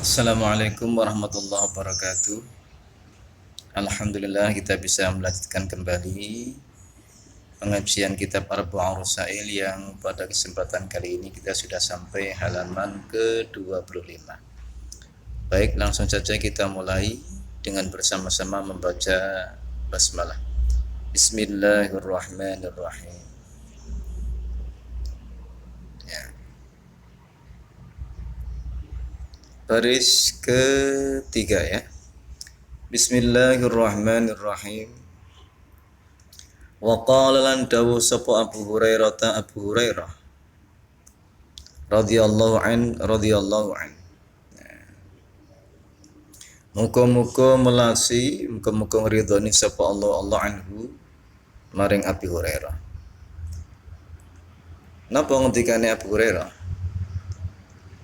Assalamualaikum warahmatullahi wabarakatuh. Alhamdulillah kita bisa melanjutkan kembali pengajian kitab Arba'ur Rasail yang pada kesempatan kali ini kita sudah sampai halaman ke-25. Baik, langsung saja kita mulai dengan bersama-sama membaca basmalah. Bismillahirrahmanirrahim. Baris ketiga ya. Bismillahirrahmanirrahim. Wa qala lan dawu sapa Abu Hurairah radhiyallahu an. Muga-muga melasi, muga-muga ngridhoni sapa Allah anhu maring Abi Hurairah. Napa ngendikane Abu Hurairah?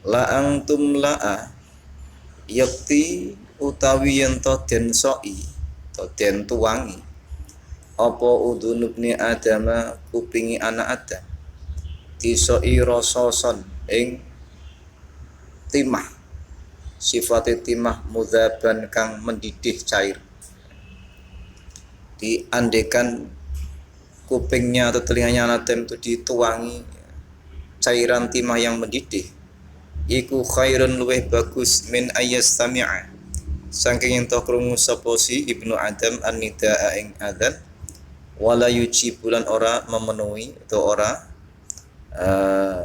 La antum la'a yakti utawi yen to den soi to den tuwangi apa udunubni adama kupingi anak Adam disoi rasoson ing timah sifate timah mudzaban kang mendidih cair. Diandekan kupingnya atau telinganya anak Adam itu dituangi cairan timah yang mendidih, iku khairun luweh bagus min ayyastami'a saking ento krungu sapa si Ibnu Adam an-nidaa ing adzan wala yujibulan ora memenuhi atau ora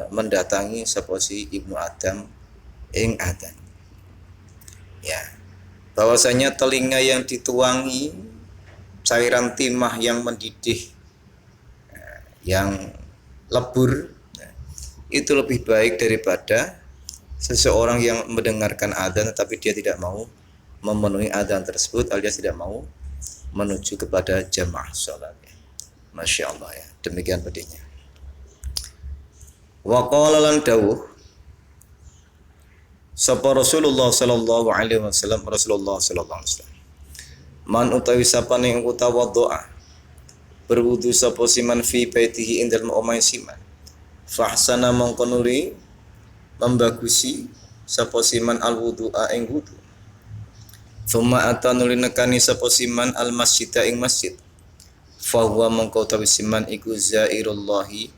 mendatangi sapa si Ibnu Adam ing adzan. Ya, bahwasanya telinga yang dituangi cairan timah yang mendidih yang lebur itu lebih baik daripada seseorang yang mendengarkan adzan tetapi dia tidak mau memenuhi adzan tersebut alias tidak mau menuju kepada jamaah salat. Masya Allah ya, demikian pedihnya. Wa qala lan dawuh sapa Rasulullah sallallahu alaihi wasallam man utawi sapane utawa doa berwudu sapa siman fi baitihi indal omai siman fahsana mongko nuli membagusi sapa siman al wudu'a ing wudu. Tsumma atanuli nekani sapa siman al masjida ing masjid. Fa huwa mongko utawi siman iku zairullahi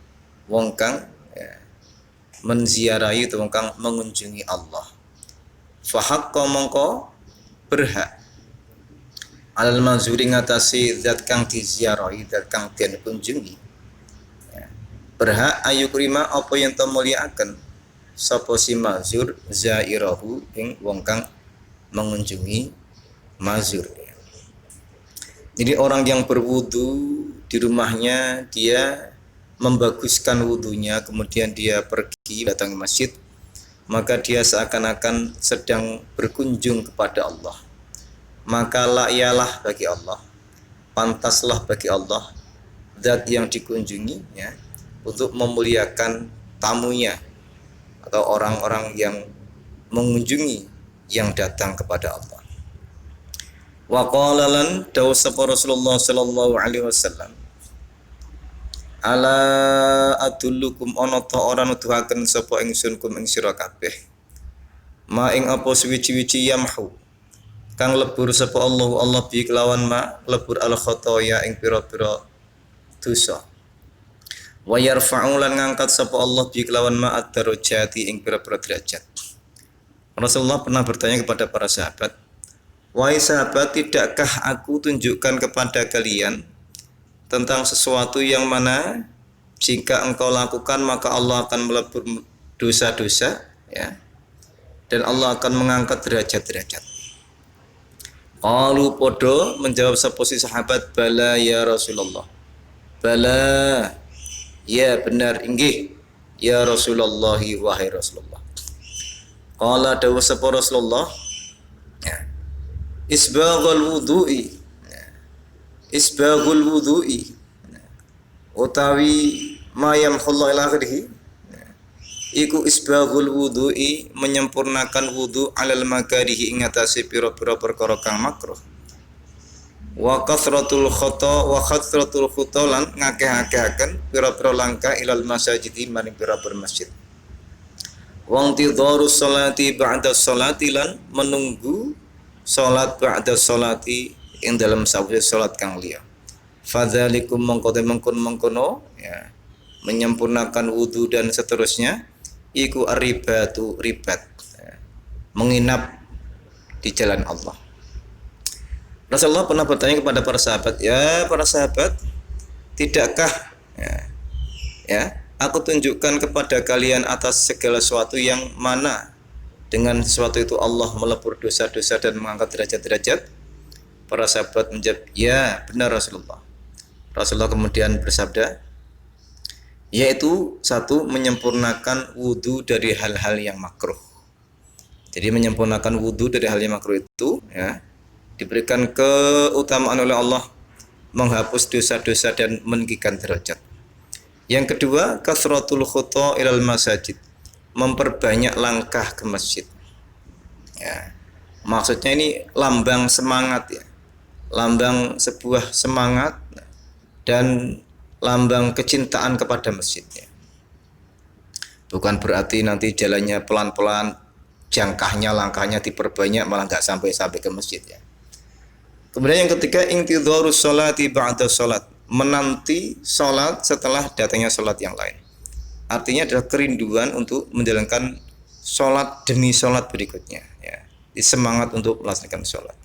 wong kang menziarahi utawa wong kang mengunjungi Allah. Fa haqqa mongko berhak alal manzuri ngatasi zat kang diziarahi, zat kang den kunjungi. Berhak ayukrima apa yang to mulyakaken sapa si mazur zairahu ing wong kang mengunjungi mazur. Jadi orang yang berwudu di rumahnya dia membaguskan wudunya kemudian dia pergi datang ke masjid, maka dia seakan-akan sedang berkunjung kepada Allah. Maka layalah bagi Allah, pantaslah bagi Allah zat yang dikunjungi ya untuk memuliakan tamunya atau orang-orang yang mengunjungi yang datang kepada Allah. Wa qala lan dawu sapa Rasulullah sallallahu alaihi wasallam ala adullukum ana ta ora nuduhaken sapa ingsun kum ing sira kabeh ma ing apa suwi-wiji yamhu kang lebur sapa Allah bi kelawan ma lebur al khotoya ing pira-pira dosa. Wa yarfa'u lan ngangkat sapa Allah bi kelawan ma'ad darajati ing pira-pira derajat. Rasulullah pernah bertanya kepada para sahabat, "Wahai sahabat, tidakkah aku tunjukkan kepada kalian tentang sesuatu yang mana jika engkau lakukan maka Allah akan melebur dosa-dosa ya dan Allah akan mengangkat derajat-derajat." Qalu podo menjawab sapa si sahabat, "Bala ya Rasulullah." Bala, ya benar inggih ya Rasulullah wahai Rasulullah. Qala dawu sapa Rasulullah isbaghul wudu'i utawi mayam khullah ila akhirih iku isbaghul wudu'i menyempurnakan wudu alal makarihi ing atase pira-pira perkara kang makruh. Wa kathratul khata lan ngakeh-akehaken pira-pira langkah ilal masajid maring pira-pira masjid. Wa intidharu sholati ba'da sholati lan menunggu salat ba'da sholati ing dalam sawise salat kang liya. Fadzalikum mengkono ya, menyempurnakan wudu dan seterusnya iku arribatu ribat ya, menginap di jalan Allah. Rasulullah pernah bertanya kepada para sahabat, ya para sahabat, tidakkah ya aku tunjukkan kepada kalian atas segala sesuatu yang mana dengan sesuatu itu Allah melebur dosa-dosa dan mengangkat derajat-derajat? Para sahabat menjawab, ya benar Rasulullah. Rasulullah kemudian bersabda, yaitu satu, menyempurnakan wudu dari hal-hal yang makruh. Jadi menyempurnakan wudu dari hal yang makruh itu ya, diberikan keutamaan oleh Allah, menghapus dosa-dosa dan meninggikan derajat. Yang kedua, kasratul khuta ilal masajid, memperbanyak langkah ke masjid. Ya. Maksudnya ini lambang semangat ya. Lambang sebuah semangat dan lambang kecintaan kepada masjid ya. Bukan berarti nanti jalannya pelan-pelan, jangkahnya, langkahnya diperbanyak malah nggak sampai ke masjid ya. Kemudian yang ketiga, intidharus sholati ba'da sholat, menanti sholat setelah datangnya sholat yang lain. Artinya adalah kerinduan untuk menjalankan sholat demi sholat berikutnya ya. Semangat untuk melaksanakan sholat.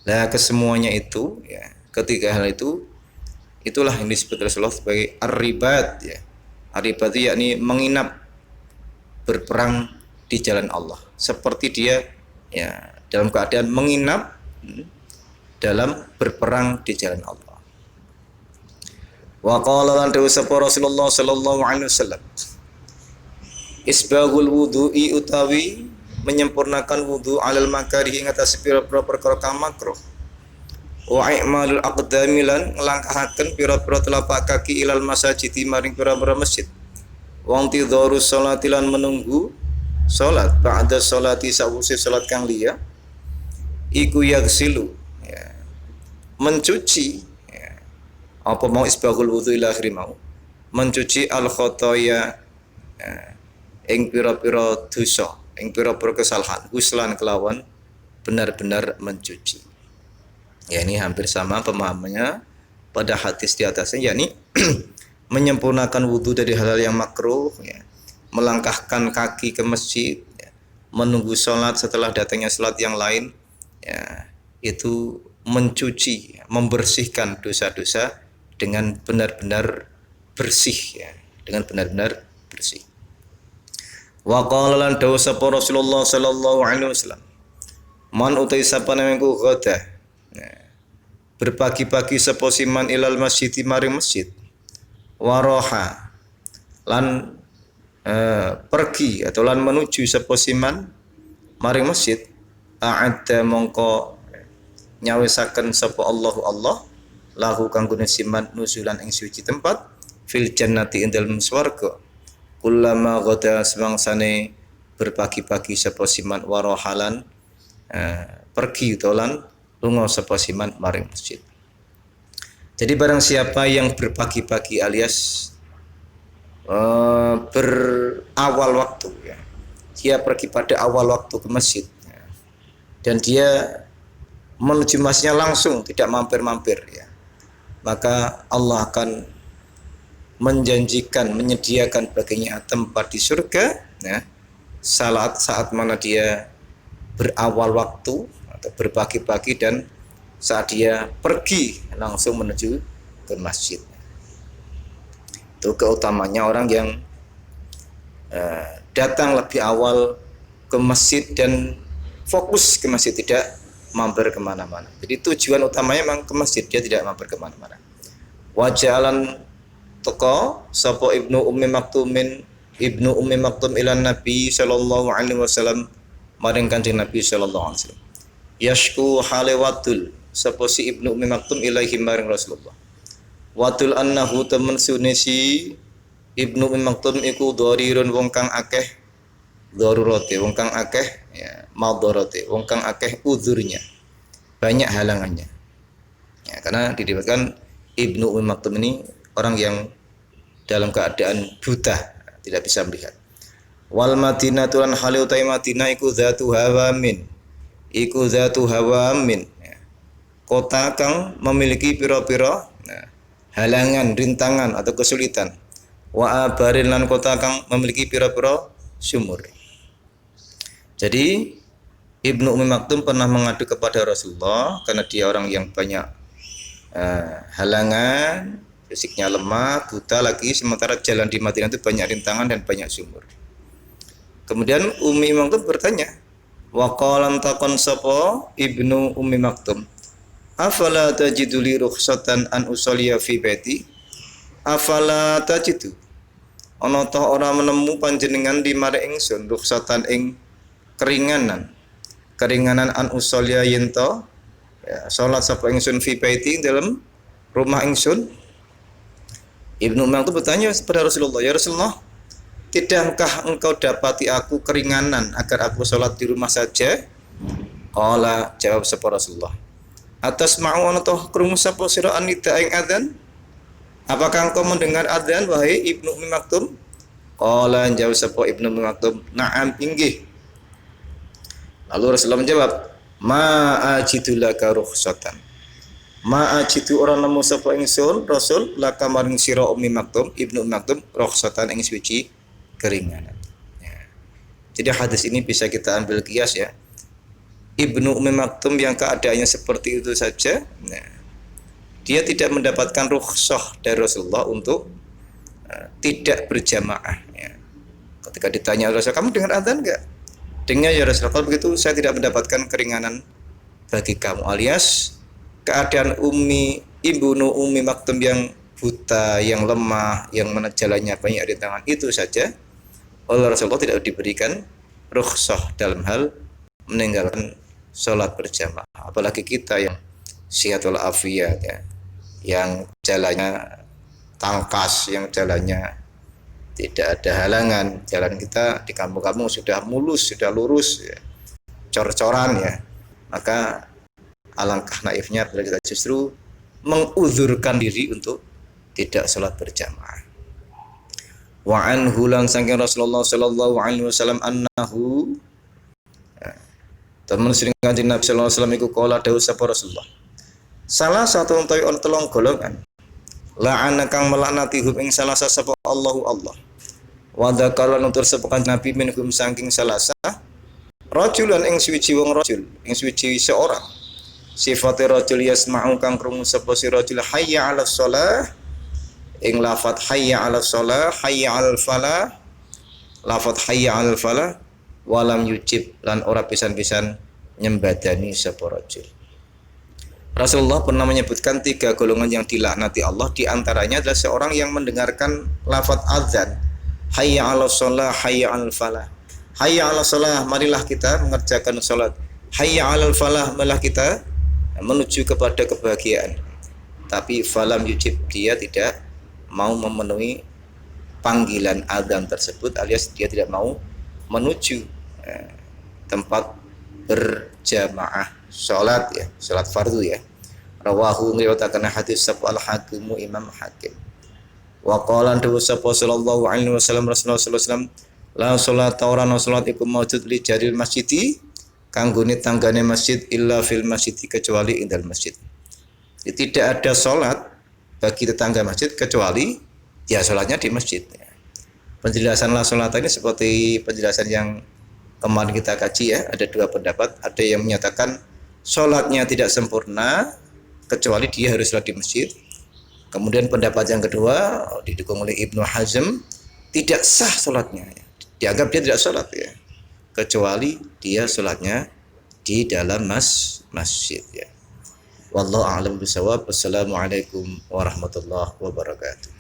Nah kesemuanya itu ya, ketiga hal itu, itulah yang disebut Rasulullah sebagai ar-ribat ya. Ar-ribat itu yakni menginap, berperang di jalan Allah. Seperti dia ya dalam keadaan menginap dalam berperang di jalan Allah. Wa qala lan Rasulullah sallallahu alaihi wasallam, isbaghul wudu'i utawi menyempurnakan wudu alal makarih ing atas pira-pira perkara kang makruh. Wa i'malul aqdami lan nglangkahaken pira-pira telapak kaki ilal masajid maring pira-pira masjid. Wa intidharu sholati lan menunggu salat ba'da sholati sawise salat kang liya iku yaghsilu ya, mencuci ya, apa mau isbaghul wudu ila akhir mau mencuci al khotoya ya, ing pira-pira dosa, ing pira-pira kesalahan, uslan kelawan benar-benar mencuci. Ya ini hampir sama pemahamannya pada hadis di atasnya, yakni menyempurnakan wudu dari hal-hal yang makruh ya, melangkahkan kaki ke masjid ya, menunggu sholat setelah datangnya sholat yang lain ya, itu mencuci, membersihkan dosa-dosa dengan benar-benar bersih ya, dengan benar-benar bersih. Wa qala lan dawu sapa Rasulullah sallallahu alaihi wasallam, man utai sapa namiku ghada berpagi-pagi sapa siman ilal masjid maring masjid, waroha lan pergi atau lan menuju sapa siman maring masjid, a'adda mongko nyawisaken sapa Allahu Allah lahu kanggone siman nuzulan ing suci tempat fil jannati ing dalem swarga. Kullama ghada semangsane berpagi-pagi sapa siman warohalan pergi utawa lunga sapa siman maring masjid. Jadi barang siapa yang berpagi-pagi alias berawal waktu ya, dia pergi pada awal waktu ke masjid ya, dan dia menuju masjidnya langsung, tidak mampir-mampir ya, maka Allah akan menjanjikan, menyediakan baginya tempat di surga ya, saat mana dia berawal waktu atau berpagi-pagi dan saat dia pergi langsung menuju ke masjid. Itu keutamanya orang yang datang lebih awal ke masjid dan fokus ke masjid, tidak mampir kemana-mana. Jadi tujuan utamanya memang ke masjid, dia tidak mampir kemana-mana. Wajalan toko sapa Ibnu Ummi Maktum ilan Nabi sallallahu alaihi wasallam maring Kanjeng Nabi sallallahu alaihi wasallam. Yashku halewatul sapa si Ibnu Ummi Maktum ilaihi maring Rasulullah. Watul annahu temen sunesi Ibnu Ummi Maktum iku dharirun wong kang akeh darurate, wong kang akeh ya, madharate, wong kang akeh uzurnya, banyak halangannya. Ya, karena diriwayatkan Ibnu Ummi Maktum ini orang yang dalam keadaan buta, tidak bisa melihat. Wal Madinatu lan hale utai Madinah iku zatu hawamin. Iku zatu hawamin. Kota kang memiliki pira-pira halangan, rintangan atau kesulitan. Wa abarin lan kota kang memiliki pira-pira sumur. Jadi Ibnu Ummi Maktum pernah mengadu kepada Rasulullah karena dia orang yang banyak halangan, fisiknya lemah, buta lagi, sementara jalan di Madinah itu banyak rintangan dan banyak sumur. Kemudian Ummi Maktum bertanya, wa qalan taqon sapa Ibnu Ummi Maktum, afala tajidu li rukhsatan an usalliya fi baiti? Afala tajidu? Ana ta ora menemu panjenengan di mare ingsun rukhsatan ing keringanan an usalliya yen to salat sapa ingsun fi baiti dalam rumah ingsun. Ibnu Umar itu bertanya kepada Rasulullah, ya Rasulullah, tidakkah engkau dapati aku keringanan agar aku salat di rumah saja? Qala, jawab sapa Rasulullah, atas ma'un atau krungu sapa sira anida ing adzan? Apakah engkau mendengar adzan wahai Ibnu Ummi Maktum? Qala, jawab sapa Ibnu Ummi Maktum, na'am, inggih. Lalu Rasulullah menjawab, ma'ajidu laka rukhsatan. Ma'ajidu orang nemu sapa ingsun Rasul laka maring sira Ummi Maktum, Ibnu Ummi Maktum, rukhsatan ing suci keringanan. Ya. Jadi hadis ini bisa kita ambil kias ya. Ibnu Ummi Maktum yang keadaannya seperti itu saja, nah, dia tidak mendapatkan rukhsah dari Rasulullah untuk tidak berjamaah. Ya. Ketika ditanya Rasul, kamu dengar adzan enggak? Dengar ya Rasulullah. Kalau begitu saya tidak mendapatkan keringanan bagi kamu, alias keadaan Ibnu Ummi Maktum yang buta, yang lemah, yang mana jalannya banyak rintangan itu saja oleh Rasulullah tidak diberikan rukhsah dalam hal meninggalkan sholat berjamaah. Apalagi kita yang sehat walafiat ya, yang jalannya tangkas, yang jalannya tidak ada halangan, jalan kita di kampung-kampung sudah mulus, sudah lurus ya, cor-coran ya, maka alangkah naifnya bila kita justru menguzurkan diri untuk tidak sholat berjamaah. Wa anhu lan saking Rasulullah sallallahu alaihi wasallam annahu teman sering kanjeng Nabi sallallahu alaihi wasallam iku kala dawuh sapa Rasulullah, salah satu utawi ana telung golongan la'ana kang melaknati hum ing salah sapa Allahu Allah wa dzakara nutur sapa kanjeng Nabi minhum saking salasa rajulan ing suci wong rajul ing suci seorang sifate rajul yasma'u kang krungu sapa si rajul hayya 'alas shalah ing lafat hayya 'alas shalah hayya 'alal falah lafat hayya 'alal falah walam yujib lan ora pisan-pisan nyembadani sapa rajul. Rasulullah pernah menyebutkan 3 golongan yang dilaknati Allah, di antaranya adalah seorang yang mendengarkan lafaz azan hayya 'alas shalah hayya 'alal falah. Hayya 'alas shalah, marilah kita mengerjakan salat. Hayya 'alal falah, marilah kita menuju kepada kebahagiaan. Tapi falam yujib, dia tidak mau memenuhi panggilan azan tersebut, alias dia tidak mau menuju tempat berjamaah salat ya, salat fardu ya. Rawahu ngriwayataken hadis sapa al-Hakim Imam Hakim. Wa qala sapa sallallahu alaihi wasallam Rasulullah sallallahu alaihi wasallam la salata ora ana salat iku maujud li jaril masjidi kanggone tanggane masjid illa fil masjidi kecuali ing dalam masjid. Jadi, tidak ada salat bagi tetangga masjid kecuali ya salatnya di masjid. Penjelasan la salat ini seperti penjelasan yang kemarin kita kaji ya, ada 2 pendapat. Ada yang menyatakan salatnya tidak sempurna kecuali dia harus salat di masjid. Kemudian pendapat yang kedua didukung oleh Ibnu Hazm, tidak sah salatnya. Dianggap dia tidak salat ya, kecuali dia salatnya di dalam masjid ya. Wallahu a'lam bishawab. Wassalamualaikum warahmatullahi wabarakatuh.